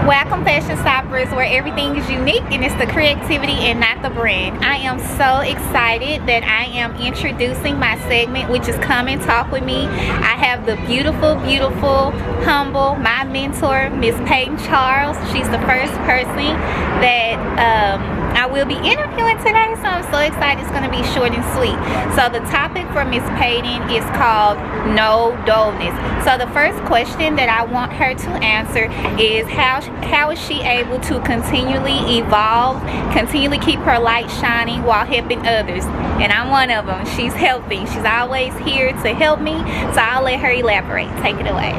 Welcome Fashion Stoppers, where everything is unique and it's the creativity and not the brand. I am so excited that I am introducing my segment, which is Come and Talk With Me. I have the beautiful, humble, my mentor, Miss Peyton Charles. She's the first person that I will be interviewing today, so I'm so excited. It's going to be short and sweet. So the topic for Miss Peyton is called No Dullness. So the first question that I want her to answer is how is she able to continually evolve, continually keep her light shining while helping others? And I'm one of them. She's helping. She's always here to help me, so I'll let her elaborate. Take it away.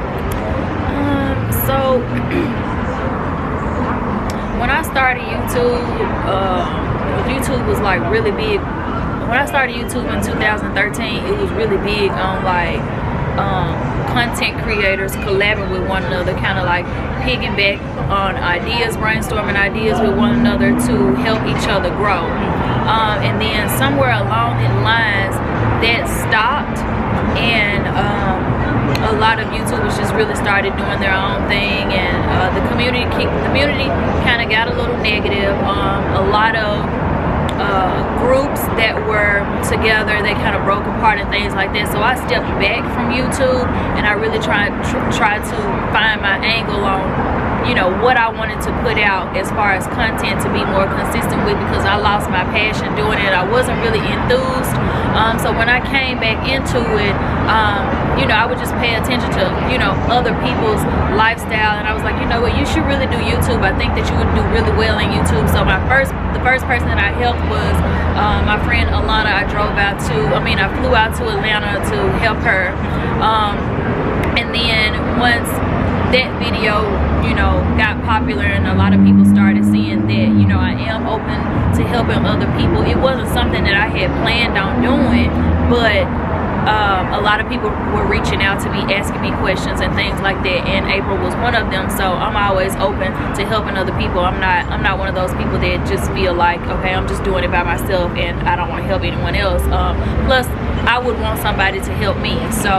So when I started YouTube, YouTube was like really big. When I started YouTube in 2013, it was really big on like content creators collabing with one another, kind of like piggyback on ideas, brainstorming ideas with one another to help each other grow. And then somewhere along the lines that stopped, and a lot of YouTubers just really started doing their own thing, and the community kind of got a little negative. A lot of groups that were together, they kind of broke apart and things like that. So I stepped back from YouTube, and I really tried to find my angle on, you know, what I wanted to put out as far as content to be more consistent with, because I lost my passion doing it. I wasn't really enthused. So when I came back into it, you know, I would just pay attention to, you know, other people's lifestyle, and I was like, you know what, you should really do YouTube. I think that you would do really well in YouTube. So the first person that I helped was my friend Alana. I flew out to Atlanta to help her. And then once that video, you know, got popular and a lot of people started seeing that, you know, I am open to helping other people. It wasn't something that I had planned on doing, but a lot of people were reaching out to me, asking me questions and things like that, and April was one of them. So I'm always open to helping other people. I'm not one of those people that just feel like, okay, I'm just doing it by myself and I don't want to help anyone else. Plus I would want somebody to help me. So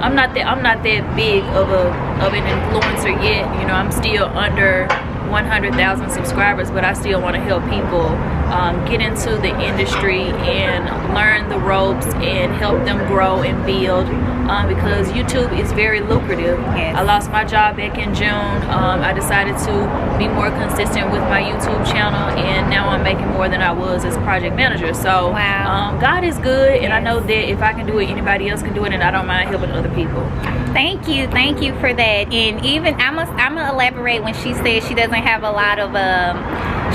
I'm not that big of an influencer yet. You know, I'm still under 100,000 subscribers, but I still want to help people get into the industry and learn the ropes and help them grow and build, because YouTube is very lucrative. Yes. I lost my job back in June. I decided to be more consistent with my YouTube channel, and now I'm making more than I was as project manager. So wow. God is good. Yes. And I know that if I can do it, anybody else can do it, and I don't mind helping other people. Thank you for that. And even I'm gonna elaborate when she says she doesn't have a lot of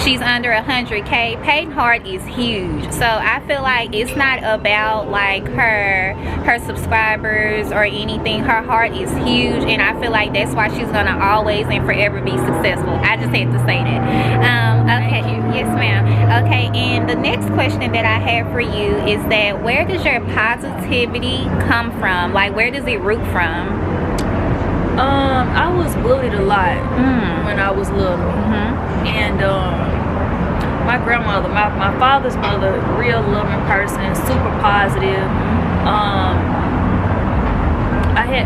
she's under 100K. Peyton's heart is huge, so I feel like it's not about like her subscribers or anything. Her heart is huge, and I feel like that's why she's gonna always and forever be successful. I just had to say that. Okay. Yes, ma'am. Okay, and the next question that I have for you is that where does your positivity come from? Like, where does it root from? I was bullied a lot when I was little. And my grandmother, my father's mother, real loving person, super positive.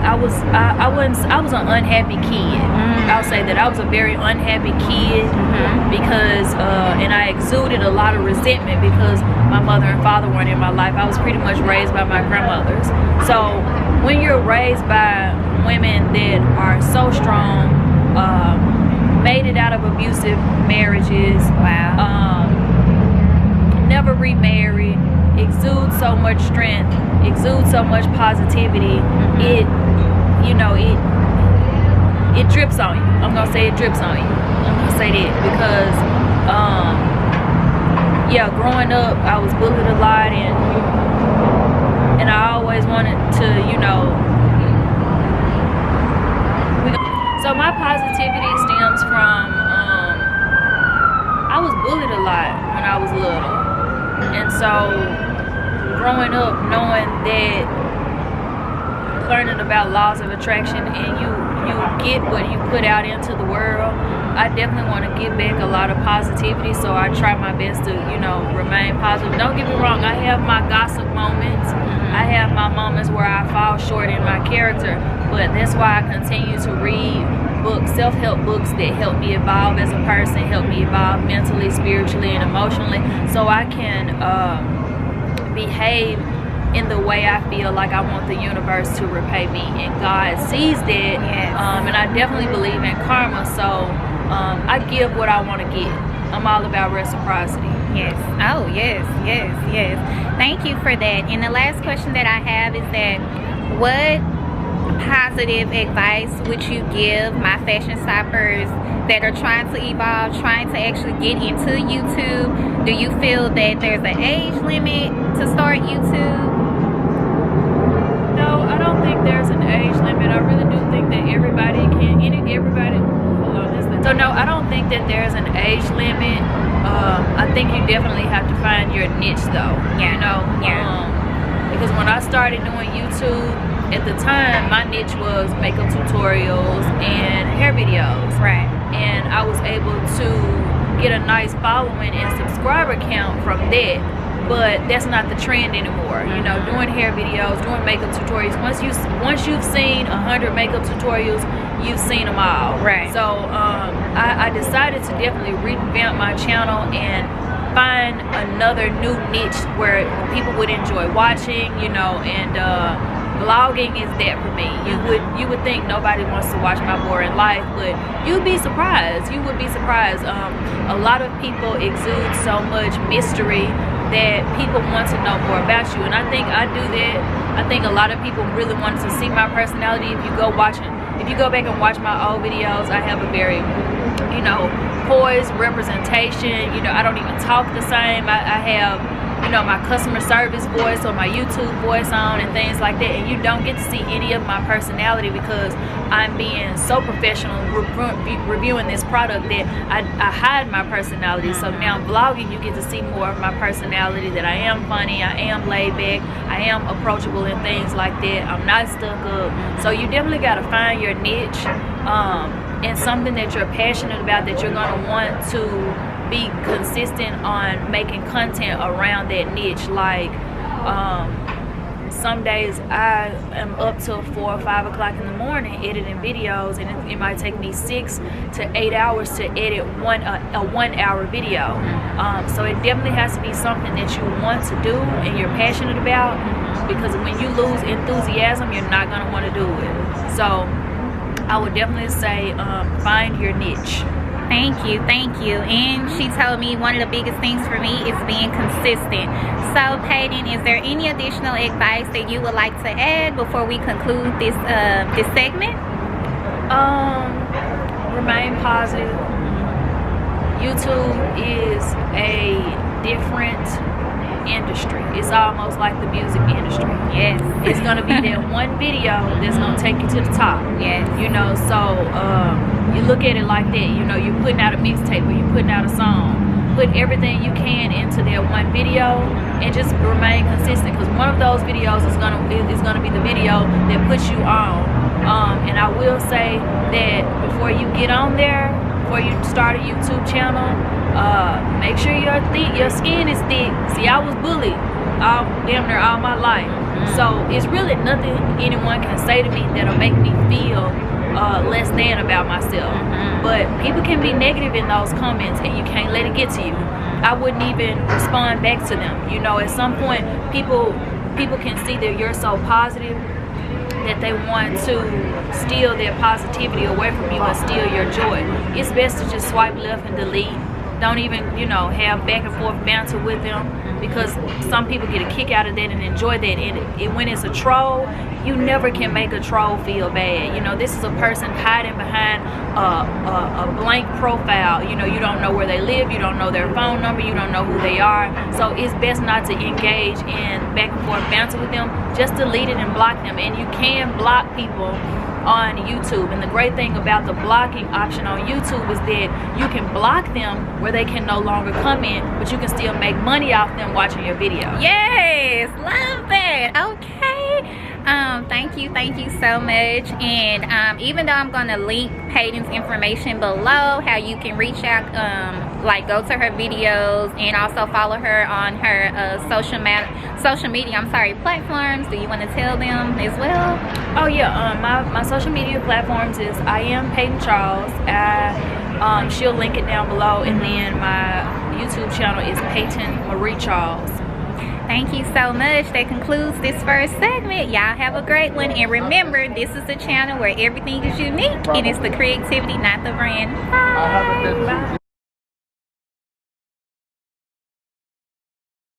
I was an unhappy kid. I'll say that I was a very unhappy kid because and I exuded a lot of resentment because my mother and father weren't in my life. I was pretty much raised by my grandmothers. So when you're raised by women that are so strong, made it out of abusive marriages, never remarried, exude so much strength, exude so much positivity, it drips on you. I'm gonna say it drips on you. I'm gonna say that because yeah, growing up I was bullied a lot, and I always wanted to, you know, so my positivity stems from I was bullied a lot when I was little. And so growing up, knowing that, learning about laws of attraction, and you get what you put out into the world, I definitely want to give back a lot of positivity. So I try my best to, you know, remain positive. Don't get me wrong, I have my gossip moments. I have my moments where I fall short in my character, but that's why I continue to read books self-help books that help me evolve as a person, help me evolve mentally, spiritually, and emotionally, so I can behave in the way I feel like I want the universe to repay me, and God sees that. Yes. And I definitely believe in karma, so I give what I want to get. I'm all about reciprocity. Yes. Oh, yes, yes, yes. Thank you for that. And the last question that I have is that, what positive advice would you give my fashion shoppers that are trying to evolve, trying to actually get into YouTube? Do you feel that there's an age limit to start YouTube? No, I don't think there's an age limit. I really do think that everybody can, everybody, hold on, listen. So no, I don't think that there's an age limit. I think you definitely have to find your niche though. Yeah. You know? Yeah. Because when I started doing YouTube, at the time, my niche was makeup tutorials and hair videos. Right. And I was able to get a nice following and subscriber count from that. But that's not the trend anymore. You know, doing hair videos, doing makeup tutorials. Once you've seen 100 makeup tutorials, you've seen them all. Right. So I decided to definitely revamp my channel and find another new niche where people would enjoy watching. You know, and vlogging is that for me. You would think nobody wants to watch my boring life, but you'd be surprised. You would be surprised. A lot of people exude so much mystery that people want to know more about you, and I think I do that. I think a lot of people really want to see my personality. If you go back and watch my old videos, I have a very, you know, poised representation. You know, I don't even talk the same. I have, you know, my customer service voice or my YouTube voice on and things like that, and you don't get to see any of my personality because I'm being so professional reviewing this product that I hide my personality. So now vlogging, you get to see more of my personality, that I am funny, I am laid back, I am approachable and things like that. I'm not stuck up. So you definitely got to find your niche and something that you're passionate about, that you're going to want to be consistent on making content around that niche. Like some days I am up till 4 or 5 o'clock in the morning editing videos, and it might take me 6 to 8 hours to edit a 1 hour video. So it definitely has to be something that you want to do and you're passionate about, because when you lose enthusiasm, you're not going to want to do it. So I would definitely say find your niche. Thank you, thank you. And she told me one of the biggest things for me is being consistent. So Peyton, is there any additional advice that you would like to add before we conclude this this segment? Remain positive. YouTube is a different industry. It's almost like the music industry. Yes. It's gonna be that one video that's gonna take you to the top. Yes. You know, so you look at it like that. You know, you're putting out a mixtape or you're putting out a song. Put everything you can into that one video and just remain consistent, because one of those videos is gonna be the video that puts you on. And I will say that before you get on there, before you start a YouTube channel, make sure your skin is thick. See, I was bullied damn near all my life. So it's really nothing anyone can say to me that'll make me feel less than about myself. But people can be negative in those comments and you can't let it get to you. I wouldn't even respond back to them. You know, at some point people can see that you're so positive that they want to steal their positivity away from you and steal your joy. It's best to just swipe left and delete. Don't even, you know, have back and forth banter with them, because some people get a kick out of that and enjoy that. And when it's a troll, you never can make a troll feel bad. You know, this is a person hiding behind a blank profile. You know, you don't know where they live, you don't know their phone number, you don't know who they are. So it's best not to engage in back and forth banter with them. Just delete it and block them. And you can block people on YouTube, and the great thing about the blocking option on YouTube is that you can block them where they can no longer come in, but you can still make money off them watching your video. Yes, love that. Okay, Thank you so much. And even though I'm gonna link Peyton's information below, how you can reach out, like go to her videos and also follow her on her social media, platforms. Do you want to tell them as well? Oh yeah, my social media platforms is I am Peyton Charles. She'll link it down below, and then my YouTube channel is Peyton Maree Charles. Thank you so much. That concludes this first segment. Y'all have a great one. And remember, this is a channel where everything is unique and it's the creativity, not the brand. Bye.